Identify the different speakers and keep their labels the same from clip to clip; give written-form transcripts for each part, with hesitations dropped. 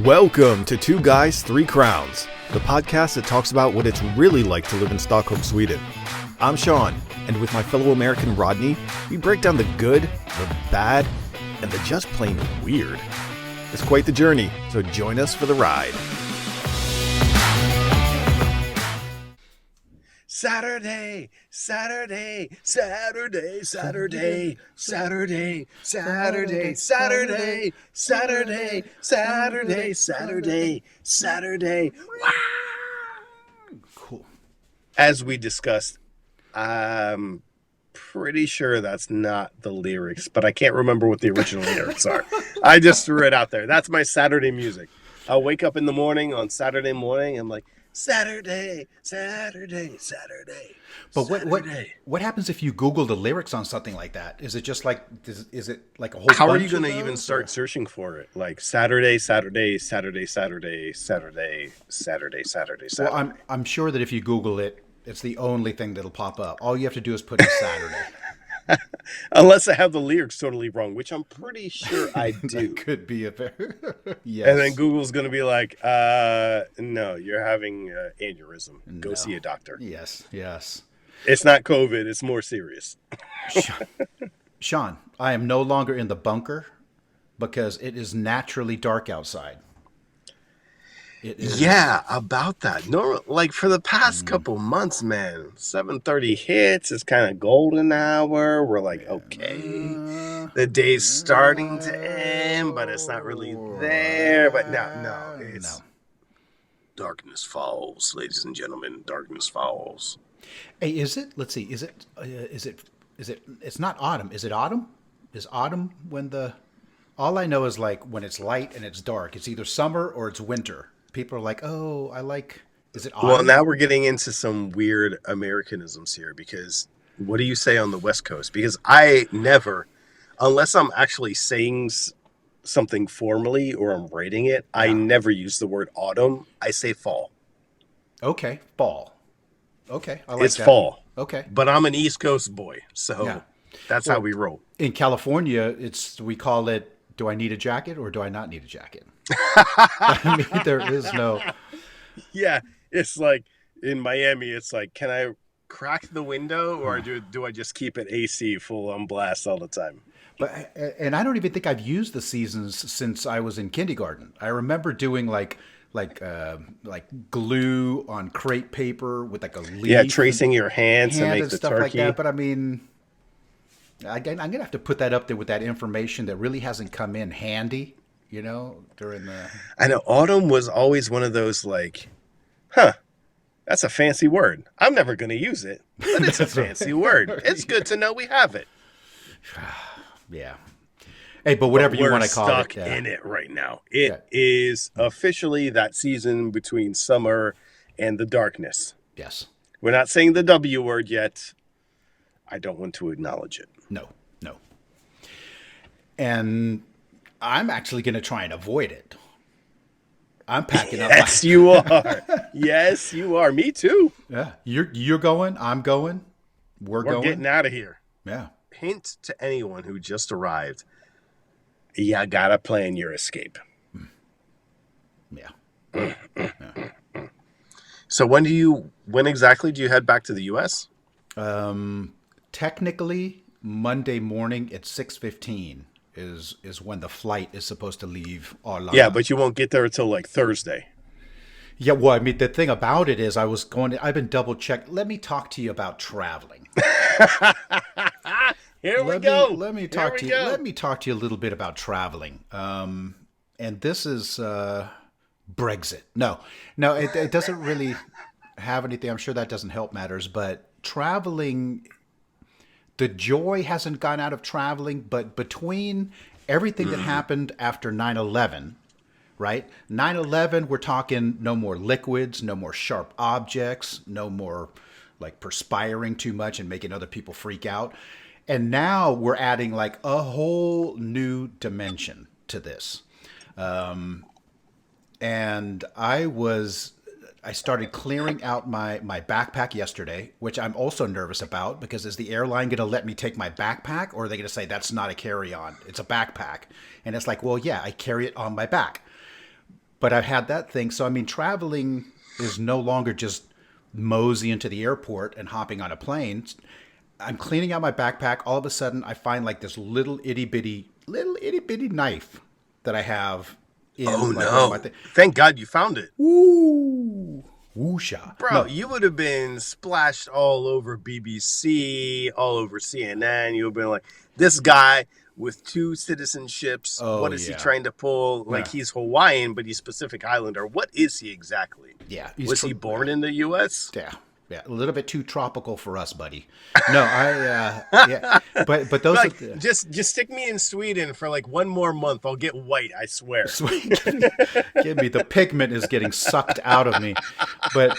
Speaker 1: Welcome to Two Guys, Three Crowns, the podcast that talks about what it's really like to live in Stockholm, Sweden. I'm Sean, and with my fellow American Rodney, we break down the good, the bad, and the just plain weird. It's quite the journey, so join us for the ride. Saturday, Saturday, Saturday, Saturday, Saturday, Saturday, Saturday, Saturday, Saturday, Saturday, Saturday. Cool. As we discussed, I'm pretty sure that's not the lyrics, but I can't remember what the original lyrics are. I just threw it out there. That's my Saturday music. I'll wake up in the morning on Saturday morning. I'm like, Saturday, Saturday, Saturday.
Speaker 2: But
Speaker 1: Saturday.
Speaker 2: what happens if you Google the lyrics on something like that? Is it just like is it like a whole?
Speaker 1: How are
Speaker 2: bunch
Speaker 1: you going
Speaker 2: of
Speaker 1: to even
Speaker 2: those,
Speaker 1: start
Speaker 2: or?
Speaker 1: searching for it? Like Saturday, Saturday, Saturday, Saturday, Saturday, Saturday, Saturday, Saturday.
Speaker 2: Well, I'm sure that if you Google it, it's the only thing that'll pop up. All you have to do is put in Saturday.
Speaker 1: Unless I have the lyrics totally wrong, which I'm pretty sure I do.
Speaker 2: That could be a very yes.
Speaker 1: And then Google's going to be like, no, you're having aneurysm. Go see a doctor.
Speaker 2: Yes.
Speaker 1: It's not COVID. It's more serious.
Speaker 2: Sean, I am no longer in the bunker because it is naturally dark outside. It is.
Speaker 1: Yeah, about that. No, like for the past couple months, man, 7:30 hits. It's kind of golden hour. We're like, okay, the day's starting to end, but it's not really there. But no, it's darkness falls, ladies and gentlemen. Darkness falls.
Speaker 2: Hey, is it? Let's see. Is it? It's not autumn. Is it autumn? Is autumn when the? All I know is like when it's light and it's dark. It's either summer or it's winter. People are like, oh, I like. Is it autumn?
Speaker 1: Well, now we're getting into some weird Americanisms here because what do you say on the West Coast? Because I never, unless I'm actually saying something formally or I'm writing it, I never use the word autumn. I say fall.
Speaker 2: Okay, fall. Okay, I like
Speaker 1: it's
Speaker 2: that.
Speaker 1: fall.
Speaker 2: Okay,
Speaker 1: but I'm an East Coast boy, so that's how we roll.
Speaker 2: In California, we call it. Do I need a jacket or do I not need a jacket? I mean, there is no.
Speaker 1: Yeah, it's like in Miami. It's like, can I crack the window or do I just keep it AC full on blast all the time?
Speaker 2: And I don't even think I've used the seasons since I was in kindergarten. I remember doing like glue on crepe paper with like a leaf.
Speaker 1: Yeah, tracing your hands to make the
Speaker 2: stuff
Speaker 1: turkey.
Speaker 2: Like that. But I mean, I'm gonna have to put that up there with that information that really hasn't come in handy. You know, during the.
Speaker 1: I know autumn was always one of those like, that's a fancy word. I'm never going to use it, but it's a fancy word. It's good to know we have it.
Speaker 2: Yeah. Hey, but whatever you want to call it.
Speaker 1: We're stuck in it right now. It is officially that season between summer and the darkness.
Speaker 2: Yes.
Speaker 1: We're not saying the W word yet. I don't want to acknowledge it.
Speaker 2: No. And I'm actually going to try and avoid it. I'm packing up.
Speaker 1: Yes, you are. Yes, you are. Me too.
Speaker 2: Yeah, you're going. I'm going. We're going.
Speaker 1: Getting out of here.
Speaker 2: Yeah.
Speaker 1: Hint to anyone who just arrived. You gotta plan your escape.
Speaker 2: Yeah.
Speaker 1: So when exactly do you head back to the U.S.?
Speaker 2: Technically, Monday morning at 6:15 is when the flight is supposed to leave Arlanda.
Speaker 1: Yeah, but you won't get there until like Thursday.
Speaker 2: Yeah, well, I mean, the thing about it is I've been double checked. Let me talk to you about traveling.
Speaker 1: Here we go.
Speaker 2: Let me talk to you. Let me talk to you a little bit about traveling. And this is Brexit. No, it doesn't really have anything. I'm sure that doesn't help matters, but traveling, the joy hasn't gone out of traveling, but between everything that happened after 9/11, right? 9/11, we're talking no more liquids, no more sharp objects, no more like perspiring too much and making other people freak out. And now we're adding like a whole new dimension to this. And I started clearing out my backpack yesterday, which I'm also nervous about because is the airline going to let me take my backpack or are they going to say that's not a carry-on, it's a backpack? And it's like, well, yeah, I carry it on my back. But I've had that thing. So, I mean, traveling is no longer just mosey into the airport and hopping on a plane. I'm cleaning out my backpack. All of a sudden, I find like this little itty bitty knife that I have
Speaker 1: Oh
Speaker 2: in like one of my
Speaker 1: no!
Speaker 2: things.
Speaker 1: Thank God you found it,
Speaker 2: Woo! Woosha.
Speaker 1: bro.
Speaker 2: No.
Speaker 1: You would have been splashed all over BBC, all over CNN. You would have been like, this guy with 2 citizenships.
Speaker 2: Oh,
Speaker 1: What is he
Speaker 2: yeah.
Speaker 1: trying to pull? Like
Speaker 2: Yeah.
Speaker 1: he's Hawaiian, but he's Pacific Islander. What is he exactly?
Speaker 2: Yeah.
Speaker 1: Was he born in the U.S.?
Speaker 2: Yeah. Yeah. A little bit too tropical for us, buddy. No, yeah. But those
Speaker 1: Like,
Speaker 2: are the,
Speaker 1: just stick me in Sweden for like 1 more month. I'll get white. I swear.
Speaker 2: give me the pigment is getting sucked out of me. But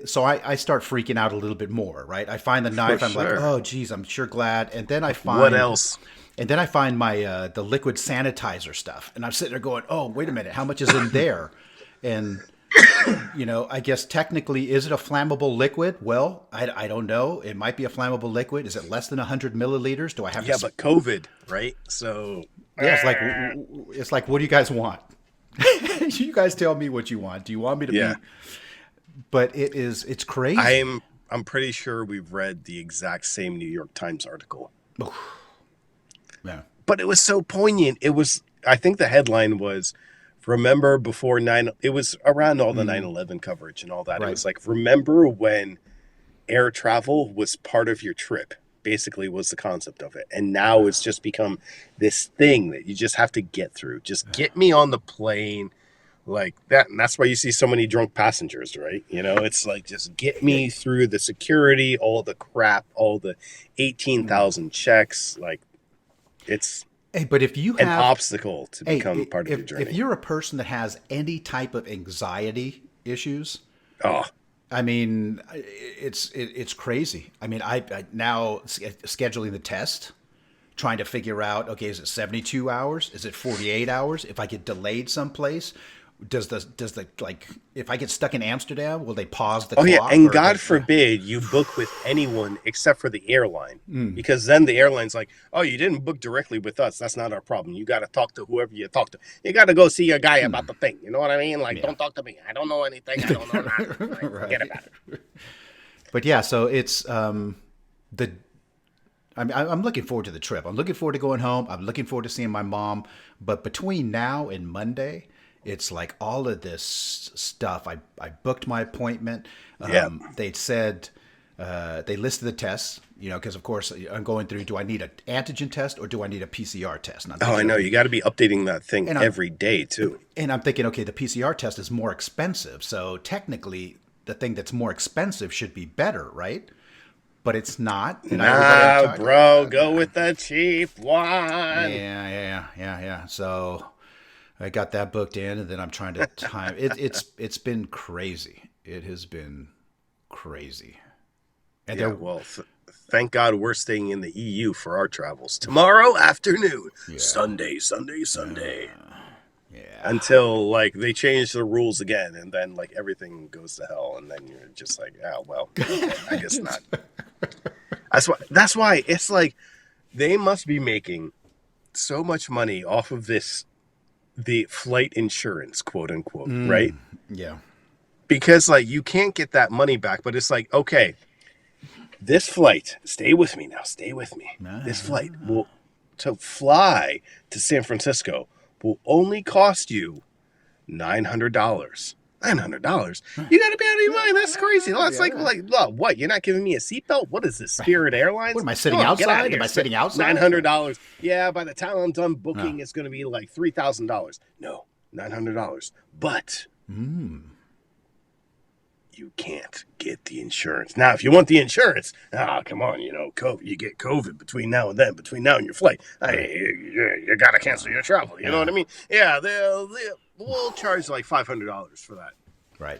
Speaker 2: so I start freaking out a little bit more, right? I find the knife.
Speaker 1: For
Speaker 2: I'm like,
Speaker 1: sure.
Speaker 2: oh, geez, I'm sure glad. And then I find
Speaker 1: What else?
Speaker 2: And then I find my the liquid sanitizer stuff, and I'm sitting there going, oh, wait a minute, how much is in there? And I guess technically, is it a flammable liquid? Well, I don't know. It might be a flammable liquid. Is it less than 100 milliliters? Do I have
Speaker 1: Yeah,
Speaker 2: to?
Speaker 1: but COVID, right? So
Speaker 2: Yeah, it's like, what do you guys want? You guys tell me what you want. Do you want me to
Speaker 1: Yeah.
Speaker 2: be? But it's crazy.
Speaker 1: I'm pretty sure we've read the exact same New York Times article.
Speaker 2: Yeah.
Speaker 1: But it was so poignant. I think the headline was, remember before it was around all the 9/11 coverage and all that.
Speaker 2: Right.
Speaker 1: It was like, remember when air travel was part of your trip, basically was the concept of it. And now it's just become this thing that you just have to get through. Just get me on the plane like that. And that's why you see so many drunk passengers, right? It's like, just get me through the security, all the crap, all the 18,000 checks. Like, it's
Speaker 2: Hey, but if you
Speaker 1: an
Speaker 2: have
Speaker 1: obstacle to become part of your journey.
Speaker 2: if you're a person that has any type of anxiety issues,
Speaker 1: Oh,
Speaker 2: I mean, it's crazy. I mean, I now scheduling the test, trying to figure out, okay, is it 72 hours? Is it 48 hours? If I get delayed someplace, does the like, if I get stuck in Amsterdam, will they pause the
Speaker 1: oh
Speaker 2: clock?
Speaker 1: yeah, and
Speaker 2: or
Speaker 1: God
Speaker 2: they-
Speaker 1: forbid you book with anyone except for the airline, because then the airline's like, oh, you didn't book directly with us. That's not our problem. You got to talk to whoever you talk to. You got to go see your guy about the thing. You know what I mean? Like, don't talk to me. I don't know anything. I don't know nothing. Like, forget about it.
Speaker 2: But yeah, so it's I'm looking forward to the trip. I'm looking forward to going home. I'm looking forward to seeing my mom. But between now and Monday, it's like all of this stuff. I booked my appointment.
Speaker 1: Yeah.
Speaker 2: They said they listed the tests, because of course I'm going through, do I need an antigen test or do I need a PCR test? And I'm
Speaker 1: Oh,
Speaker 2: thinking,
Speaker 1: I know. You got to be updating that thing
Speaker 2: And
Speaker 1: every day too.
Speaker 2: And I'm thinking, okay, the PCR test is more expensive. So technically the thing that's more expensive should be better, right? But it's not. And
Speaker 1: Nah, bro, go with the cheap one.
Speaker 2: Yeah. So I got that booked in, and then I'm trying to time. It's been crazy. It has been crazy. And
Speaker 1: Yeah, well, thank God we're staying in the EU for our travels. Tomorrow afternoon, Sunday.
Speaker 2: Yeah.
Speaker 1: Until like they change the rules again, and then like everything goes to hell, and then you're just like, oh well, I guess not. That's why it's like they must be making so much money off of the flight insurance, quote unquote, right?
Speaker 2: Yeah.
Speaker 1: Because like you can't get that money back, but it's like, okay, this flight, stay with me now, this flight to fly to San Francisco will only cost you $900. $900? You got to be out of your mind. That's crazy. That's like, what? You're not giving me a seatbelt? What is this, Spirit Airlines?
Speaker 2: What, am I sitting
Speaker 1: Get
Speaker 2: outside?
Speaker 1: out of here.
Speaker 2: Am I sitting outside?
Speaker 1: $900. Yeah, by the time I'm done booking, it's going to be like $3,000. No, $900. But you can't get the insurance. Now, if you want the insurance, come on, COVID, you get COVID between now and then, between now and your flight. You got to cancel your travel. You know what I mean? Yeah, we'll charge like $500 for that.
Speaker 2: Right.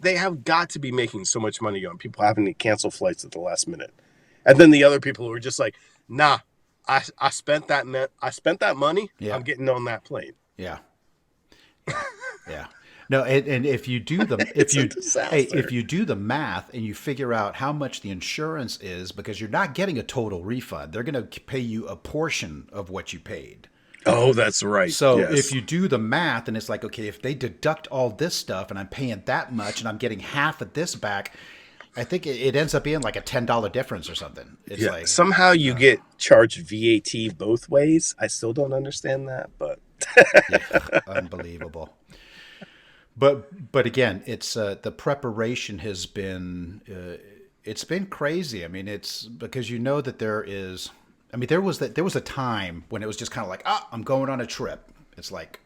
Speaker 1: They have got to be making so much money on people having to cancel flights at the last minute. And then the other people who are just like, nah, I spent that money.
Speaker 2: Yeah.
Speaker 1: I'm getting on that plane.
Speaker 2: Yeah. Yeah. No, and if you do if you do the math and you figure out how much the insurance is, because you're not getting a total refund, they're going to pay you a portion of what you paid.
Speaker 1: Oh, that's right.
Speaker 2: So if
Speaker 1: Yes.
Speaker 2: you do the math and it's like, okay, if they deduct all this stuff and I'm paying that much and I'm getting half of this back, I think it ends up being like a $10 difference or something. It's
Speaker 1: Yeah.
Speaker 2: like,
Speaker 1: Somehow you get charged VAT both ways. I still don't understand that, but
Speaker 2: yeah, unbelievable. But again, it's the preparation has been it's been crazy. I mean, it's because you know that there is. I mean, there was a time when it was just kind of like, I'm going on a trip. It's like,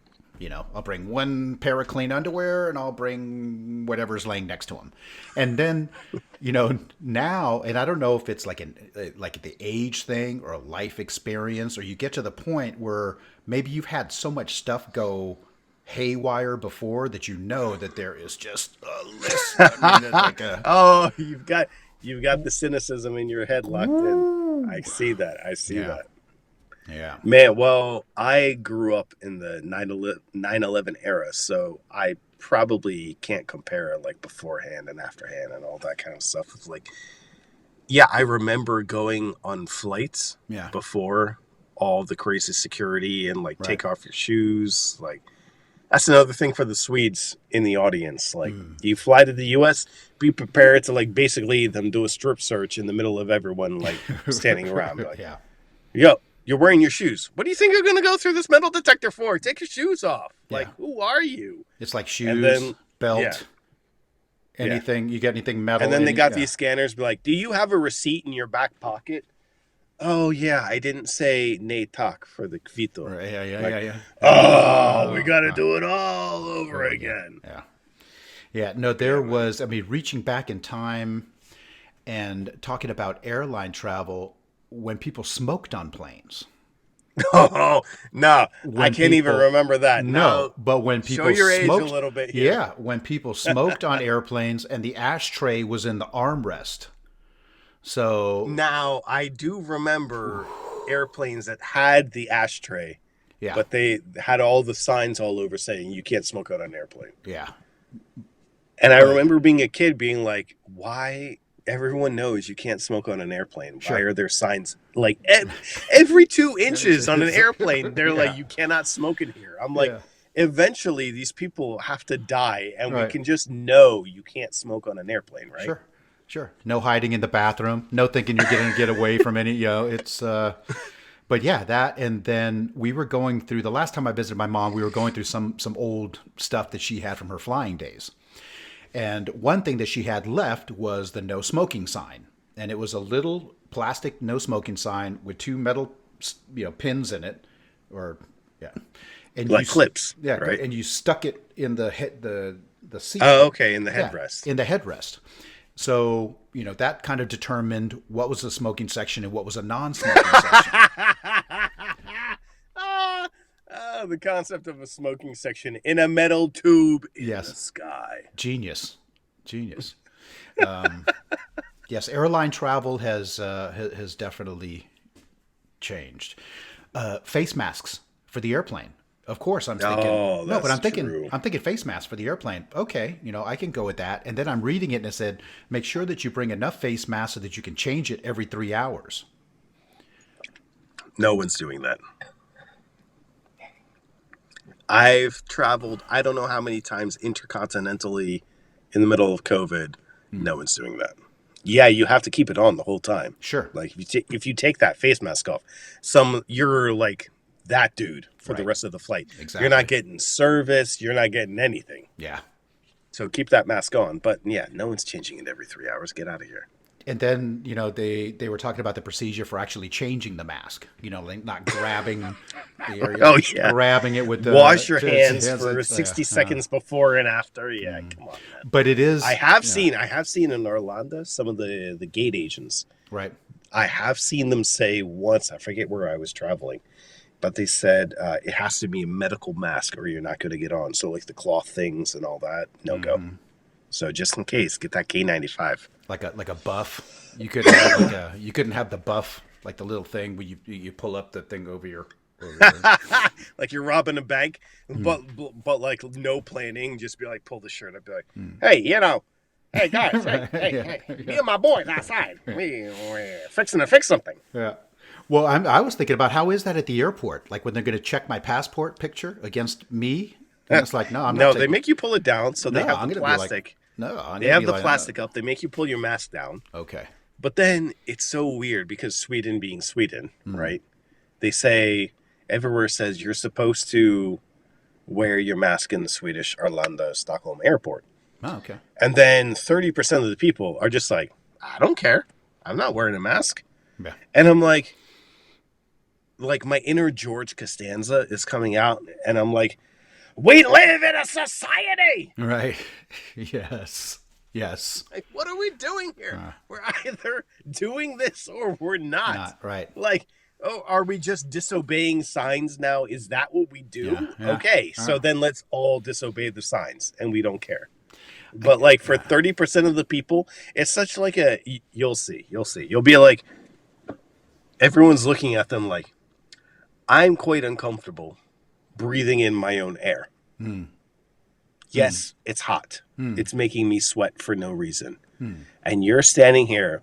Speaker 2: I'll bring one pair of clean underwear and I'll bring whatever's laying next to them, and then, now, and I don't know if it's like the age thing or a life experience, or you get to the point where maybe you've had so much stuff go haywire before that that there is just a list. I mean, it's like a
Speaker 1: oh, you've got the cynicism in your head locked in. I see that. I see
Speaker 2: yeah,
Speaker 1: that.
Speaker 2: yeah,
Speaker 1: Man, well, I grew up in the 9/11 era, so I probably can't compare like beforehand and afterhand and all that kind of stuff. It's like, yeah, I remember going on flights
Speaker 2: yeah,
Speaker 1: before all the crazy security and like
Speaker 2: right.
Speaker 1: take off your shoes. Like, that's another thing for the Swedes in the audience. Like, you fly to the U.S., be prepared to like basically them do a strip search in the middle of everyone like standing around. Be like,
Speaker 2: Yeah,
Speaker 1: yo, you're wearing your shoes. What do you think you're going to go through this metal detector for? Take your shoes off.
Speaker 2: yeah.
Speaker 1: Like, who are you?
Speaker 2: It's like
Speaker 1: And
Speaker 2: shoes,
Speaker 1: then, yeah,
Speaker 2: belt,
Speaker 1: yeah.
Speaker 2: anything. You get anything
Speaker 1: And
Speaker 2: metal?
Speaker 1: then they got
Speaker 2: Yeah,
Speaker 1: these scanners. Be like, do you have a receipt in your back pocket? Oh, yeah, I didn't say ne tak for the kvitto.
Speaker 2: right, yeah, yeah,
Speaker 1: Like,
Speaker 2: yeah, yeah.
Speaker 1: oh, we got to do it all over
Speaker 2: Again,
Speaker 1: again.
Speaker 2: yeah, yeah. No, there
Speaker 1: Yeah, man.
Speaker 2: was. I mean, reaching back in time and talking about airline travel when people smoked on planes.
Speaker 1: Oh, no, I
Speaker 2: When
Speaker 1: can't even
Speaker 2: people
Speaker 1: remember that.
Speaker 2: No,
Speaker 1: Now,
Speaker 2: but when
Speaker 1: show
Speaker 2: people
Speaker 1: your age a
Speaker 2: smoked,
Speaker 1: little bit here.
Speaker 2: yeah, when people smoked on airplanes and the ashtray was in the armrest. So,
Speaker 1: Now, I do remember airplanes that had the ashtray,
Speaker 2: yeah,
Speaker 1: but they had all the signs all over saying you can't smoke on an airplane.
Speaker 2: yeah,
Speaker 1: And I
Speaker 2: but
Speaker 1: remember being a kid being like, why? Everyone knows you can't smoke on an airplane. Why
Speaker 2: sure.
Speaker 1: are there signs like every 2 inches on an airplane? They're like,
Speaker 2: Yeah,
Speaker 1: you cannot smoke in here. I'm like,
Speaker 2: yeah,
Speaker 1: eventually these people have to die, and we
Speaker 2: right.
Speaker 1: can just know you can't smoke on an airplane, right?
Speaker 2: Sure, sure. No hiding in the bathroom. No thinking you're going to get away from any. It's. But yeah, that, and then we were going through the last time I visited my mom. We were going through some old stuff that she had from her flying days. And one thing that she had left was the no smoking sign. And it was a little plastic no smoking sign with two metal, pins in it, or yeah. And
Speaker 1: Like clips,
Speaker 2: yeah,
Speaker 1: right?
Speaker 2: and you stuck it in the head, the seat.
Speaker 1: Oh, okay, in the
Speaker 2: Yeah,
Speaker 1: headrest.
Speaker 2: in the headrest. So, that kind of determined what was a smoking section and what was a non-smoking section.
Speaker 1: The concept of a smoking section in a metal tube in the
Speaker 2: Yes.
Speaker 1: sky.
Speaker 2: Genius. Genius. Yes, airline travel has definitely changed. Face masks for the airplane. Of course, I'm thinking
Speaker 1: Oh,
Speaker 2: no, but
Speaker 1: that's true.
Speaker 2: I'm thinking face masks for the airplane. Okay, I can go with that. And then I'm reading it and it said, make sure that you bring enough face masks so that you can change it every 3 hours.
Speaker 1: No one's doing that. I've traveled, I don't know how many times intercontinentally in the middle of COVID. No one's doing that. Yeah, you have to keep it on the whole time.
Speaker 2: Sure.
Speaker 1: Like if you take that face mask off, you're like that dude for the
Speaker 2: Right.
Speaker 1: rest of the flight.
Speaker 2: Exactly.
Speaker 1: You're not getting service. You're not getting anything.
Speaker 2: Yeah.
Speaker 1: So keep that mask on. But yeah, no one's changing it every 3 hours. Get out of here.
Speaker 2: And then, they were talking about the procedure for actually changing the mask, like not grabbing the area,
Speaker 1: Oh yeah.
Speaker 2: grabbing it with the
Speaker 1: Wash your hands for
Speaker 2: it's,
Speaker 1: 60 seconds before and after. Yeah, come on, man.
Speaker 2: But it is,
Speaker 1: I have seen in Arlanda some of the gate agents.
Speaker 2: right.
Speaker 1: I have seen them say once, I forget where I was traveling, but they said it has to be a medical mask or you're not going to get on. So like the cloth things and all that, no go. So just in case, get that K95.
Speaker 2: Like a buff. You could have you couldn't have the buff, like the little thing where you pull up the thing over your
Speaker 1: Like you're robbing a bank, but like no planning, just be like, pull the shirt up, be like, hey, hey guys, hey,
Speaker 2: Yeah.
Speaker 1: me and my boys outside, we're fixing to fix something.
Speaker 2: Yeah. Well, I was thinking about how is that at the airport? Like when they're going to check my passport picture against me, and it's like, no, I'm not
Speaker 1: No, they
Speaker 2: taking.
Speaker 1: make you pull it down. So they
Speaker 2: No,
Speaker 1: have
Speaker 2: I'm
Speaker 1: the
Speaker 2: going to be like,
Speaker 1: plastic.
Speaker 2: no, I'm
Speaker 1: They
Speaker 2: going to
Speaker 1: have
Speaker 2: be
Speaker 1: the
Speaker 2: like,
Speaker 1: plastic up. They make you pull your mask down.
Speaker 2: okay,
Speaker 1: But then it's so weird because Sweden being Sweden, right? They say everywhere says you're supposed to wear your mask in the Swedish Arlanda, Stockholm airport.
Speaker 2: oh, okay,
Speaker 1: And then 30% of the people are just like, I don't care. I'm not wearing a mask.
Speaker 2: yeah,
Speaker 1: And I'm like my inner George Costanza is coming out. And I'm like, we live in a society.
Speaker 2: right, yes, yes,
Speaker 1: Like, what are we doing here? We're either doing this or we're not.
Speaker 2: not right.
Speaker 1: Like, oh, are we just disobeying signs now? Is that what we do?
Speaker 2: Yeah, yeah.
Speaker 1: Okay, so then let's all disobey the signs and we don't care. But like for 30% of the people, it's such like you'll see. You'll be like, everyone's looking at them like, I'm quite uncomfortable breathing in my own air. Yes, it's hot. It's making me sweat for no reason. And you're standing here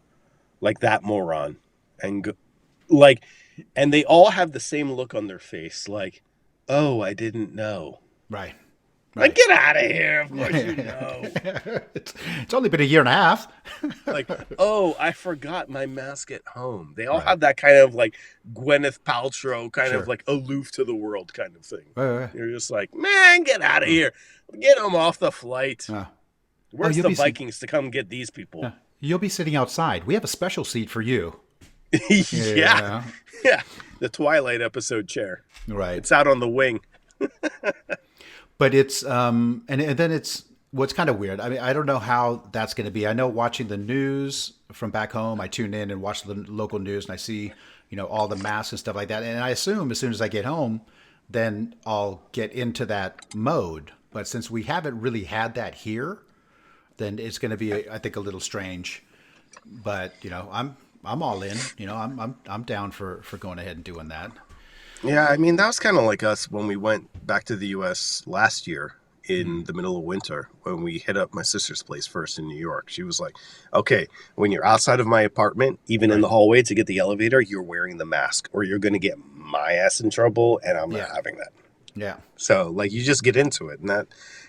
Speaker 1: like that moron and and they all have the same look on their face like, oh, I didn't know.
Speaker 2: Right.
Speaker 1: Like, get out of here. Of course you know.
Speaker 2: It's only been a year and a half.
Speaker 1: Like, oh, I forgot my mask at home. They all have that kind of like Gwyneth Paltrow kind of like aloof to the world kind of thing.
Speaker 2: Right.
Speaker 1: You're just like, man, get out of here. Get them off the flight. Where's the Vikings to come get these people?
Speaker 2: You'll be sitting outside. We have a special seat for you.
Speaker 1: Yeah. The Twilight episode chair.
Speaker 2: Right.
Speaker 1: It's out on the wing.
Speaker 2: But it's and then it's what's kind of weird. I mean, I don't know how that's going to be. I know watching the news from back home, I tune in and watch the local news, and I see all the masks and stuff like that. And I assume as soon as I get home, then I'll get into that mode. But since we haven't really had that here, then it's going to be, I think, a little strange. But I'm all in. I'm down for going ahead and doing that.
Speaker 1: Yeah, I mean, that was kind of like us when we went back to the U.S. last year in the middle of winter when we hit up my sister's place first in New York. She was like, okay, when you're outside of my apartment, even in the hallway to get the elevator, you're wearing the mask or you're going to get my ass in trouble, and I'm not having that.
Speaker 2: Yeah.
Speaker 1: So, like, you just get into it, and that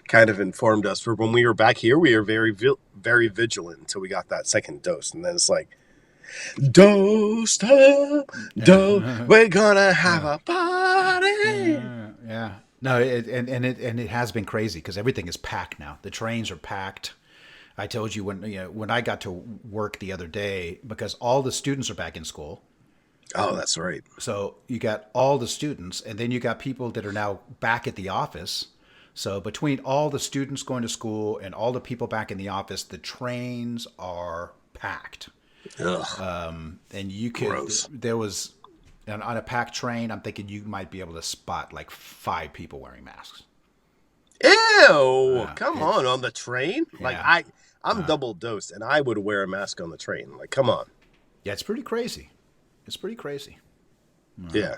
Speaker 1: kind of informed us. For when we were back here, we were very, very vigilant until we got that second dose, and then it's like, dosed up, we're gonna have a party.
Speaker 2: Yeah. No, it has been crazy because everything is packed now. The trains are packed. I told you when I got to work the other day, because all the students are back in school.
Speaker 1: Oh, that's right.
Speaker 2: So you got all the students, and then you got people that are now back at the office. So between all the students going to school and all the people back in the office, the trains are packed. And you could, there was on a packed train, I'm thinking you might be able to spot like 5 people wearing masks.
Speaker 1: Ew! Come on the train?
Speaker 2: Yeah.
Speaker 1: Like I'm double dosed, and I would wear a mask on the train. Like, come on.
Speaker 2: Yeah, it's pretty crazy. It's pretty crazy.
Speaker 1: Yeah.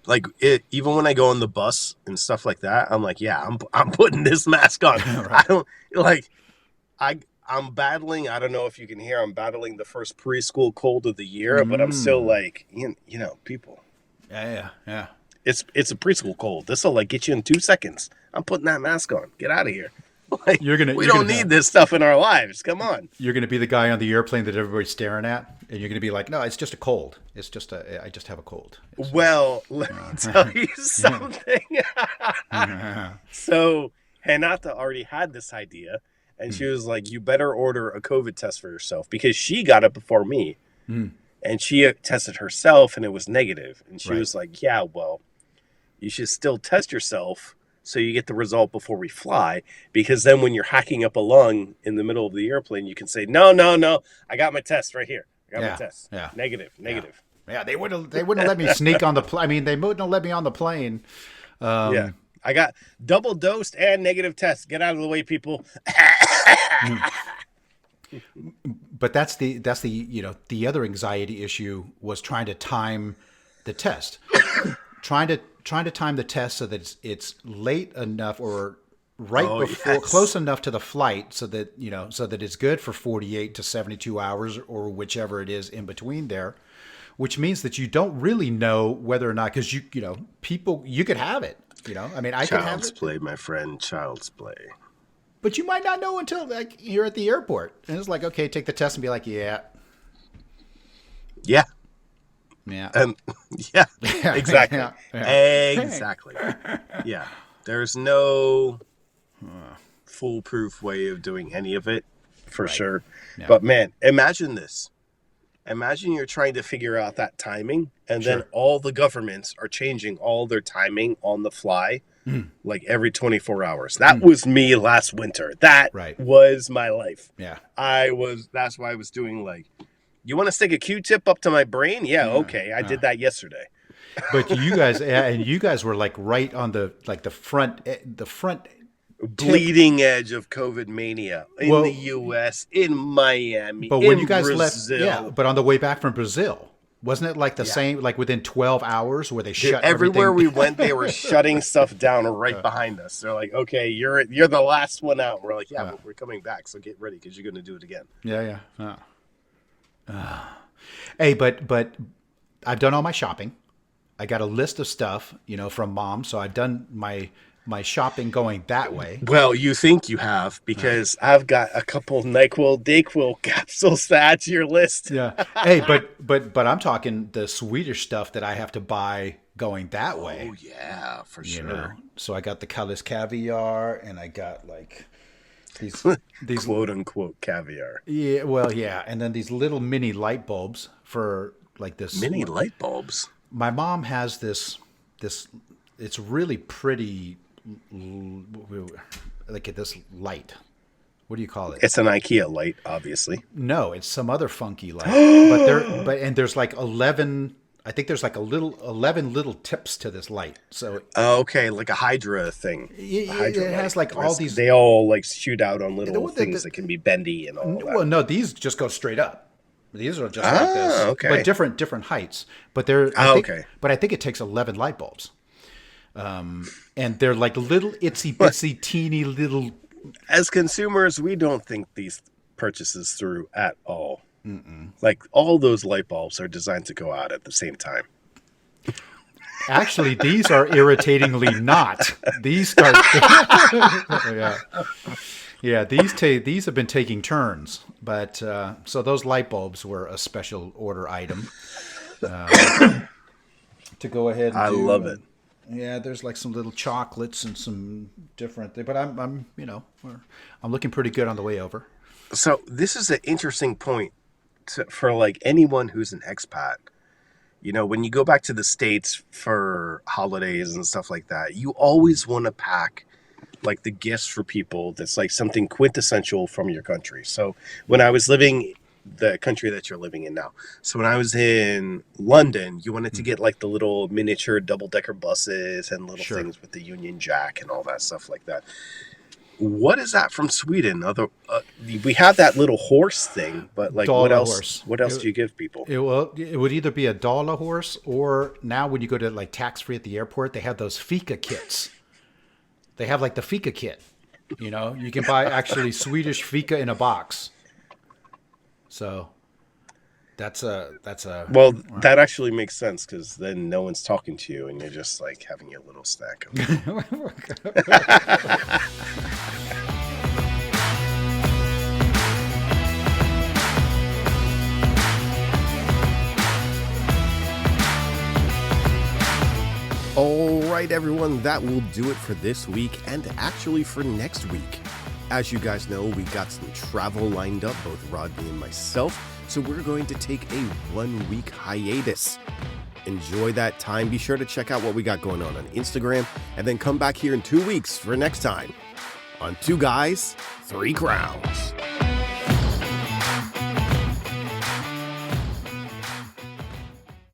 Speaker 1: Like even when I go on the bus and stuff like that, I'm like, yeah, I'm putting this mask on. I don't like I'm battling. I don't know if you can hear. I'm battling the first preschool cold of the year, but I'm still like, people.
Speaker 2: Yeah.
Speaker 1: It's a preschool cold. This will like get you in 2 seconds. I'm putting that mask on. Get out of here. Like, we don't need this stuff in our lives. Come on.
Speaker 2: You're gonna be the guy on the airplane that everybody's staring at, and you're gonna be like, no, it's just a cold. It's just I just have a cold.
Speaker 1: Well, let me tell you something. So Hanata already had this idea. And she was like, you better order a COVID test for yourself, because she got it before me. And she tested herself and it was negative. And she was like, yeah, well, you should still test yourself so you get the result before we fly. Because then when you're hacking up a lung in the middle of the airplane, you can say, no, I got my test right here. I got my test. Yeah. Negative.
Speaker 2: Yeah, they wouldn't let me sneak on the plane. I mean, they wouldn't have let me on the plane.
Speaker 1: Yeah. I got double dosed and negative tests. Get out of the way, people.
Speaker 2: But that's the the other anxiety issue was trying to time the test, trying to time the test so that it's late enough or before, close enough to the flight so that it's good for 48 to 72 hours or whichever it is in between there, which means that you don't really know whether or not, because people, you could have it. I mean, I could have
Speaker 1: Child's
Speaker 2: it,
Speaker 1: play, my friend. Child's play.
Speaker 2: but you might not know until like you're at the airport, and it's like, okay, take the test and be like, yeah,
Speaker 1: Yeah.
Speaker 2: yeah,
Speaker 1: Yeah. Exactly.
Speaker 2: yeah.
Speaker 1: Exactly. Yeah. There's no foolproof way of doing any of it, for sure.
Speaker 2: Yeah.
Speaker 1: But man, imagine this. Imagine you're trying to figure out that timing, and then all the governments are changing all their timing on the fly, like every 24 hours. That was me last winter. That was my life.
Speaker 2: Yeah.
Speaker 1: That's why I was doing like, you want to stick a Q-tip up to my brain? Yeah, okay. I did that yesterday.
Speaker 2: But you guys were like right on the front
Speaker 1: bleeding edge of COVID mania in the U.S., in Miami,
Speaker 2: but when
Speaker 1: in
Speaker 2: you guys
Speaker 1: Brazil.
Speaker 2: left, but on the way back from Brazil, wasn't it like the same, like within 12 hours where they shut
Speaker 1: everywhere
Speaker 2: everything?
Speaker 1: we went, they were shutting stuff down right behind us. They're like, okay, you're the last one out. We're like, but we're coming back, so get ready because you're going to do it again.
Speaker 2: Yeah. Hey, but I've done all my shopping. I got a list of stuff, from Mom, so I've done my shopping going that way.
Speaker 1: Well, you think you have, because I've got a couple NyQuil, DayQuil capsules to add to your list.
Speaker 2: Yeah. Hey, but I'm talking the Swedish stuff that I have to buy going that way.
Speaker 1: Oh yeah, for sure.
Speaker 2: So I got the Kalles caviar, and I got like these
Speaker 1: quote unquote caviar.
Speaker 2: Yeah, well, yeah, and then these little mini light bulbs for like this.
Speaker 1: Mini light bulbs.
Speaker 2: My mom has this. It's really pretty. Like this light. What do you call it?
Speaker 1: It's an IKEA light, obviously.
Speaker 2: No, it's some other funky light. but there's like 11. I think there's like 11 little tips to this light. So
Speaker 1: okay, like a Hydra thing.
Speaker 2: It has like all these.
Speaker 1: They all like shoot out on little things that can be bendy and all that.
Speaker 2: Well, no, these just go straight up. These are just like this,
Speaker 1: okay.
Speaker 2: But different heights. But they're
Speaker 1: okay.
Speaker 2: But I think it takes 11 light bulbs. And they're like little itsy bitsy teeny little.
Speaker 1: As consumers, we don't think these purchases through at all. Like all those light bulbs are designed to go out at the same time.
Speaker 2: Actually, these are irritatingly not. These start. Yeah. These have been taking turns, but so those light bulbs were a special order item to go ahead. And
Speaker 1: I love it.
Speaker 2: Yeah, there's like some little chocolates and some different things, but I'm looking pretty good on the way over.
Speaker 1: So this is an interesting point for like anyone who's an expat. When you go back to the States for holidays and stuff like that, you always want to pack like the gifts for people that's like something quintessential from your country. So when I was living the country that you're living in now. So when I was in London, you wanted to get like the little miniature double-decker buses and little things with the Union Jack and all that stuff like that. What is that from Sweden? We have that little horse thing, but like what else?
Speaker 2: Horse.
Speaker 1: What else do you give people?
Speaker 2: It would either be a dollar horse, or now when you go to like tax-free at the airport, they have those fika kits. They have like the fika kit. You can buy actually Swedish fika in a box. So that's a
Speaker 1: well, that actually makes sense, because then no one's talking to you and you're just like having your little snack. All right, everyone, that will do it for this week, and actually for next week. As you guys know, we got some travel lined up, both Rodney and myself, so we're going to take a 1-week hiatus. Enjoy that time. Be sure to check out what we got going on Instagram, and then come back here in 2 weeks for next time on Two Guys, Three Crowns.